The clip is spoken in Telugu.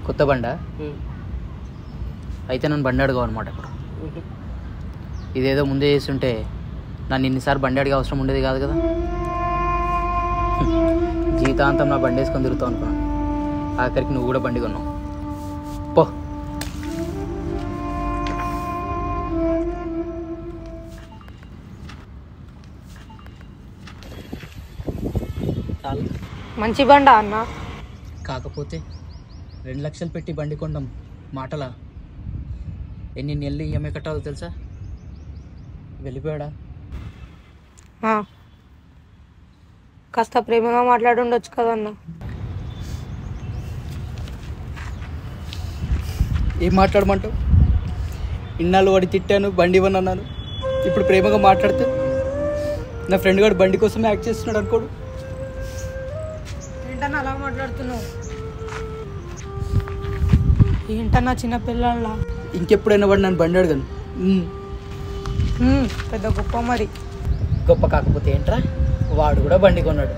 కొత్త బండా? అయితే నన్ను బండి అడగవు అనమాట ఇప్పుడు. ఇదేదో ముందే చేస్తుంటే నన్ను ఇన్నిసార్లు బండి అడిగే అవసరం ఉండేది కాదు కదా. జీవితాంతం నా బండి వేసుకొని తిరుగుతావు అనుకున్నాను. ఆఖరికి నువ్వు కూడా బండి కొన్నావు. పో. మంచి బండా అన్న. కాకపోతే 2 లక్షలు పెట్టి బండి కొనడం మాటలా? ఎన్ని నెలలు ఈఎంఐ కట్టాలో తెలుసా? వెళ్ళిపోయాడా? కాస్త ప్రేమగా మాట్లాడుండొచ్చు కదన్న. ఏం మాట్లాడమంటావు? ఇన్నాళ్ళు వాడి తిట్టాను, బండి ఇవ్వను అన్నాను. ఇప్పుడు ప్రేమగా మాట్లాడితే నా ఫ్రెండ్ గారు బండి కోసమే యాక్ట్ చేస్తున్నాడు అనుకోడు. ఏంటన్నా అలా మాట్లాడుతున్నావు? ఏంటన్నా చిన్నపిల్లల? ఇంకెప్పుడైనా వాడు నన్ను బండి అడగను. పెద్ద గొప్ప మరి. గొప్ప కాకపోతే ఏంట్రా, వాడు కూడా బండి కొన్నాడు.